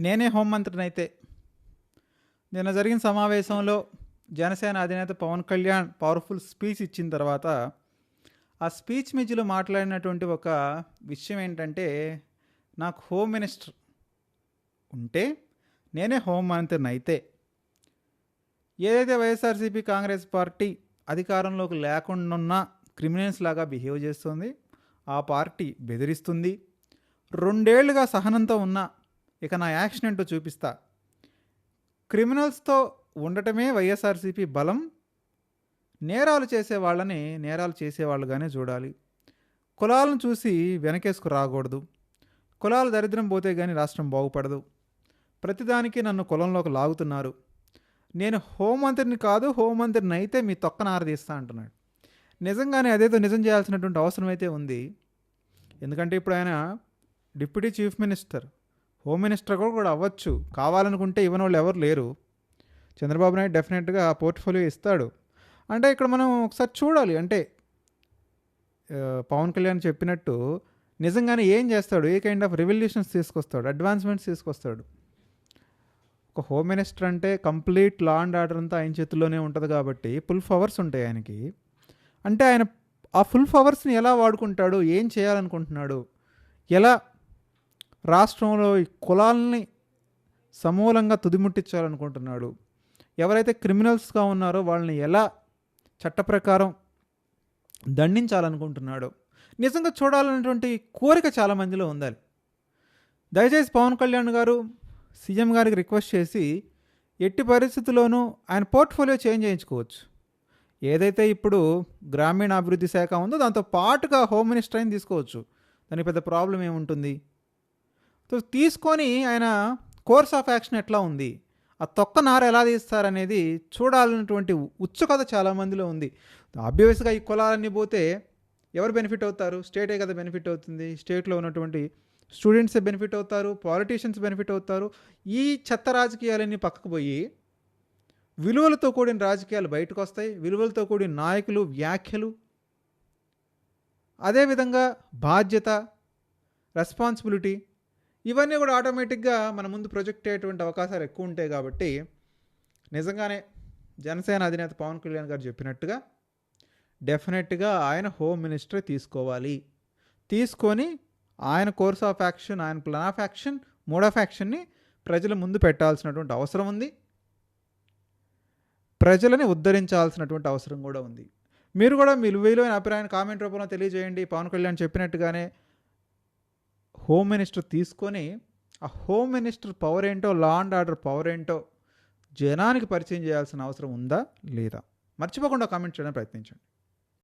నేనే హోంమంత్రినైతే నిన్న జరిగిన సమావేశంలో జనసేన అధినేత పవన్ కళ్యాణ్ పవర్ఫుల్ స్పీచ్ ఇచ్చిన తర్వాత ఆ స్పీచ్ మధ్యలో మాట్లాడినటువంటి ఒక విషయం ఏంటంటే, నాకు హోమ్ మినిస్టర్ ఉంటే నేనే హోంమంత్రిని అయితే ఏదైతే వైఎస్ఆర్సీపీ కాంగ్రెస్ పార్టీ అధికారంలోకి లేకుండా క్రిమినల్స్ లాగా బిహేవ్ చేస్తుంది, ఆ పార్టీ బెదిరిస్తుంది, 2 ఏళ్లుగా సహనంతో ఉన్నా ఇక నా యాక్షన్ ఏంటో చూపిస్తా, క్రిమినల్స్తో ఉండటమే వైఎస్ఆర్సీపీ బలం, నేరాలు చేసే వాళ్ళని నేరాలు చేసేవాళ్ళుగానే చూడాలి, కులాలను చూసి వెనకేసుకు రాకూడదు, కులాల దరిద్రం పోతే కానీ రాష్ట్రం బాగుపడదు, ప్రతిదానికి నన్ను కులంలోకి లాగుతున్నారు, నేను హోంమంత్రిని కాదు హోంమంత్రిని అయితే మీ తొక్కన ఆరదీస్తా అంటున్నాడు. నిజంగానే అదేదో నిజం చేయాల్సినటువంటి అవసరం అయితే ఉంది. ఎందుకంటే ఇప్పుడు ఆయన deputy chief minister, home minister కూడా అవ్వచ్చు, కావాలనుకుంటే ఇవ్వని వాళ్ళు ఎవరు లేరు. చంద్రబాబు నాయుడు డెఫినెట్గా ఆ పోర్ట్ఫోలియో ఇస్తాడు. అంటే ఇక్కడ మనం ఒకసారి చూడాలి, అంటే పవన్ కళ్యాణ్ చెప్పినట్టు నిజంగానే ఏం చేస్తాడు, ఏ కైండ్ ఆఫ్ రెవల్యూషన్స్ తీసుకొస్తాడు, అడ్వాన్స్మెంట్స్ తీసుకొస్తాడు. ఒక హోమ్ మినిస్టర్ అంటే కంప్లీట్ లా అండ్ ఆర్డర్ అంతా ఆయన చేతుల్లోనే ఉంటుంది కాబట్టి ఫుల్ పవర్స్ ఉంటాయి ఆయనకి. అంటే ఆయన ఆ ఫుల్ పవర్స్ని ఎలా వాడుకుంటాడు, ఏం చేయాలనుకుంటున్నాడు, ఎలా రాష్ట్రంలో ఈ కులాలని సమూలంగా తుదిముట్టించాలనుకుంటున్నాడు, ఎవరైతే క్రిమినల్స్గా ఉన్నారో వాళ్ళని ఎలా చట్ట ప్రకారం దండించాలనుకుంటున్నాడు, నిజంగా చూడాలనేటువంటి కోరిక చాలామందిలో ఉండాలి. దయచేసి పవన్ కళ్యాణ్ గారు సీఎం గారికి రిక్వెస్ట్ చేసి ఎట్టి పరిస్థితుల్లోనూ ఆయన పోర్ట్ఫోలియో చేంజ్ చేయించుకోవచ్చు. ఏదైతే ఇప్పుడు గ్రామీణాభివృద్ధి శాఖ ఉందో దాంతో పాటుగా హోమ్ మినిస్టర్ అయిన తీసుకోవచ్చు, దానికి పెద్ద ప్రాబ్లం ఏముంటుంది. తీసుకొని ఆయన కోర్స్ ఆఫ్ యాక్షన్ ఎట్లా ఉంది, ఆ తొక్క నార ఎలా తీస్తారనేది చూడాలన్నటువంటి ఉత్సుకత చాలామందిలో ఉంది. ఆబ్వియస్గా ఈ కులాలన్నీ పోతే ఎవరు బెనిఫిట్ అవుతారు, స్టేటే కదా బెనిఫిట్ అవుతుంది, స్టేట్లో ఉన్నటువంటి స్టూడెంట్సే బెనిఫిట్ అవుతారు, పాలిటీషియన్స్ బెనిఫిట్ అవుతారు. ఈ చెత్త రాజకీయాలన్నీ పక్కకు పోయి విలువలతో కూడిన రాజకీయాలు బయటకు వస్తాయి, విలువలతో కూడిన నాయకులు, వ్యాఖ్యలు, అదేవిధంగా బాధ్యత, రెస్పాన్సిబిలిటీ, ఇవన్నీ కూడా ఆటోమేటిక్గా మన ముందు ప్రొజెక్ట్ అయ్యేటువంటి అవకాశాలు ఎక్కువ ఉంటాయి. కాబట్టి నిజంగానే జనసేన అధినేత పవన్ కళ్యాణ్ గారు చెప్పినట్టుగా డెఫినెట్గా ఆయన హోమ్ మినిస్టర్ తీసుకోవాలి. తీసుకొని ఆయన కోర్స్ ఆఫ్ యాక్షన్, ఆయన plan of action, mode of యాక్షన్ని ప్రజల ముందు పెట్టాల్సినటువంటి అవసరం ఉంది, ప్రజలని ఉద్ధరించాల్సినటువంటి అవసరం కూడా ఉంది. మీరు కూడా మీ విలువైన అభిప్రాయాన్ని కామెంట్ రూపంలో తెలియజేయండి. పవన్ కళ్యాణ్ చెప్పినట్టుగానే హోమ్ మినిస్టర్ తీసుకొని ఆ హోమ్ మినిస్టర్ పవర్ ఏంటో, లా అండ్ ఆర్డర్ పవర్ ఏంటో జనానికి పరిచయం చేయాల్సిన అవసరం ఉందా లేదా, మర్చిపోకుండా కామెంట్ చేయడానికి ప్రయత్నించండి.